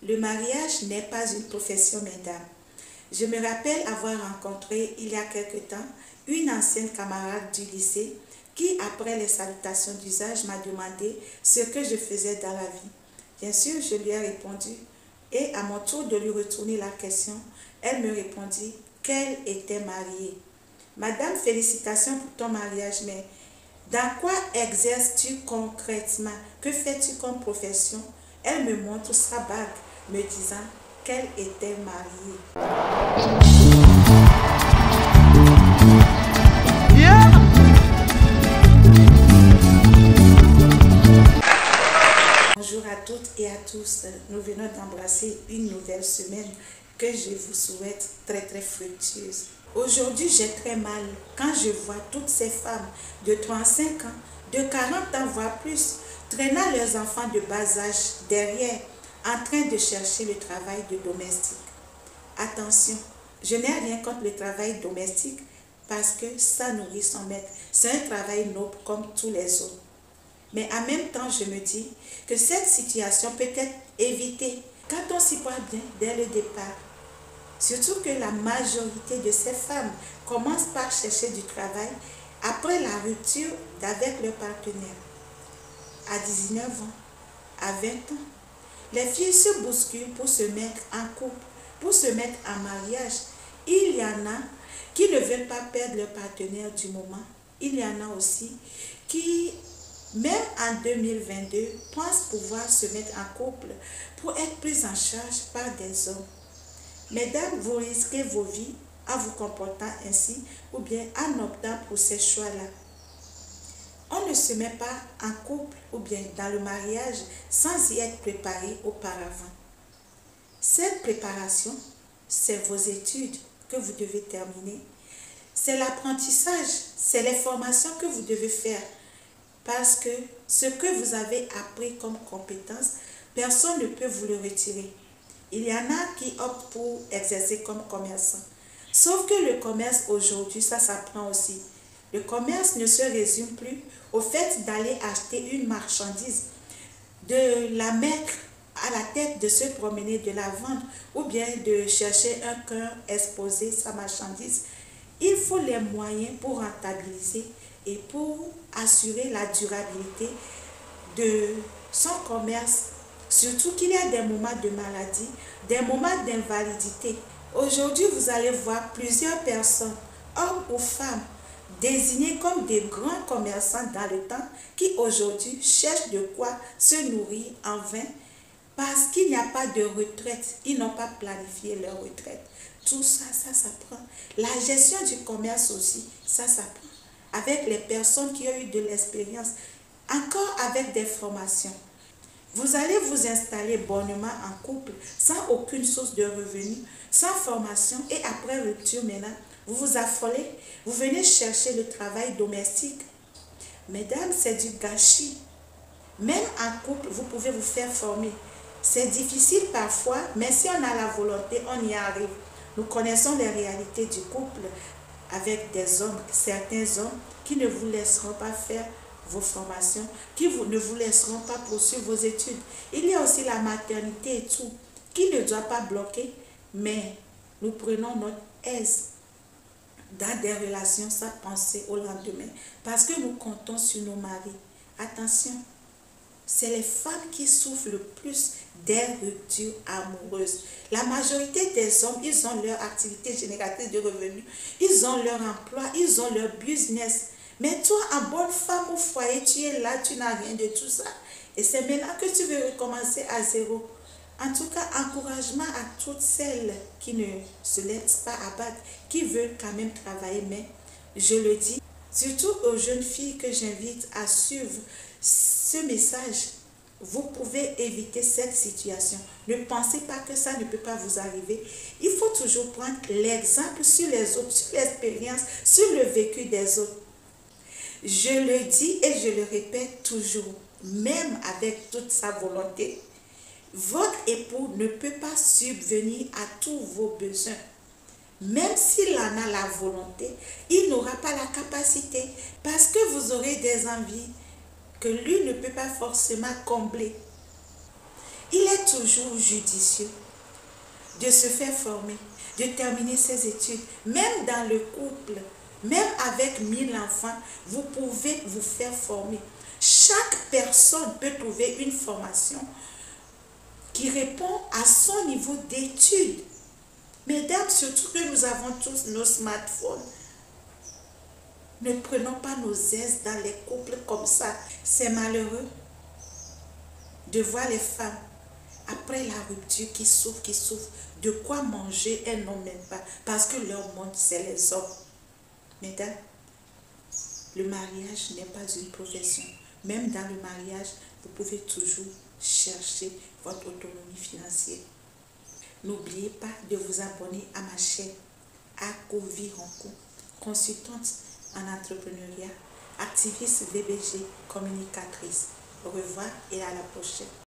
Le mariage n'est pas une profession, mesdames. Je me rappelle avoir rencontré il y a quelque temps une ancienne camarade du lycée qui, après les salutations d'usage, m'a demandé ce que je faisais dans la vie. Bien sûr, je lui ai répondu et à mon tour de lui retourner la question, elle me répondit qu'elle était mariée. Madame, félicitations pour ton mariage, mais dans quoi exerces-tu concrètement? Que fais-tu comme profession? Elle me montre sa bague, me disant qu'elle était mariée. Yeah. Bonjour à toutes et à tous. Nous venons d'embrasser une nouvelle semaine que je vous souhaite très fructueuse. Aujourd'hui, j'ai très mal quand je vois toutes ces femmes de 35 ans, de 40 ans, voire plus, traînant leurs enfants de bas âge derrière, en train de chercher le travail de domestique. Attention, je n'ai rien contre le travail domestique parce que ça nourrit son maître. C'est un travail noble comme tous les autres. Mais en même temps, je me dis que cette situation peut être évitée quand on s'y prend bien dès le départ. Surtout que la majorité de ces femmes commencent par chercher du travail après la rupture avec leur partenaire. À 19 ans, à 20 ans, les filles se bousculent pour se mettre en couple, pour se mettre en mariage. Il y en a qui ne veulent pas perdre leur partenaire du moment. Il y en a aussi qui, même en 2022, pensent pouvoir se mettre en couple pour être pris en charge par des hommes. Mesdames, vous risquez vos vies en vous comportant ainsi ou bien en optant pour ces choix-là. On ne se met pas en couple ou bien dans le mariage sans y être préparé auparavant. Cette préparation, c'est vos études que vous devez terminer. C'est l'apprentissage, c'est les formations que vous devez faire. Parce que ce que vous avez appris comme compétence, personne ne peut vous le retirer. Il y en a qui optent pour exercer comme commerçant. Sauf que le commerce aujourd'hui, ça s'apprend aussi. Le commerce ne se résume plus au fait d'aller acheter une marchandise, de la mettre à la tête, de se promener, de la vendre ou bien de chercher un cœur, exposer sa marchandise. Il faut les moyens pour rentabiliser et pour assurer la durabilité de son commerce. Surtout qu'il y a des moments de maladie, des moments d'invalidité. Aujourd'hui, vous allez voir plusieurs personnes, hommes ou femmes, désignés comme des grands commerçants dans le temps, qui aujourd'hui cherchent de quoi se nourrir en vain parce qu'il n'y a pas de retraite. Ils n'ont pas planifié leur retraite. Tout ça, ça s'apprend. La gestion du commerce aussi, ça s'apprend. Avec les personnes qui ont eu de l'expérience, encore avec des formations. Vous allez vous installer bonnement en couple, sans aucune source de revenus, sans formation, et après rupture maintenant, vous vous affolez, vous venez chercher le travail domestique. Mesdames, c'est du gâchis. Même en couple, vous pouvez vous faire former. C'est difficile parfois, mais si on a la volonté, on y arrive. Nous connaissons les réalités du couple avec des hommes, certains hommes qui ne vous laisseront pas faire vos formations, qui ne vous laisseront pas poursuivre vos études. Il y a aussi la maternité et tout, qui ne doit pas bloquer, mais nous prenons notre aise dans des relations sans penser au lendemain, parce que nous comptons sur nos maris. Attention, c'est les femmes qui souffrent le plus des ruptures amoureuses. La majorité des hommes, ils ont leur activité génératrice de revenus, ils ont leur emploi, ils ont leur business. Mais toi, en bonne femme au foyer, tu es là, tu n'as rien de tout ça. Et c'est maintenant que tu veux recommencer à zéro. En tout cas, encouragement à toutes celles qui ne se laissent pas abattre, qui veulent quand même travailler. Mais je le dis, surtout aux jeunes filles que j'invite à suivre ce message, vous pouvez éviter cette situation. Ne pensez pas que ça ne peut pas vous arriver. Il faut toujours prendre l'exemple sur les autres, sur l'expérience, sur le vécu des autres. Je le dis et je le répète toujours, même avec toute sa volonté, votre époux ne peut pas subvenir à tous vos besoins. Même s'il en a la volonté, il n'aura pas la capacité parce que vous aurez des envies que lui ne peut pas forcément combler. Il est est toujours judicieux de se faire former, de terminer ses études. Même dans le couple, même avec 1000 enfants, vous pouvez vous faire former. Chaque personne peut trouver une formation qui répond à son niveau d'études. Mesdames, surtout que nous avons tous nos smartphones, ne prenons pas nos aises dans les couples comme ça. C'est malheureux de voir les femmes, après la rupture, qui souffrent. De quoi manger, elles n'ont même pas. Parce que leur monde, c'est les hommes. Mesdames, le mariage n'est pas une profession. Même dans le mariage, vous pouvez toujours chercher votre autonomie financière. N'oubliez pas de vous abonner à ma chaîne Ako Vironko, consultante en entrepreneuriat, activiste VBG, communicatrice. Au revoir et à la prochaine.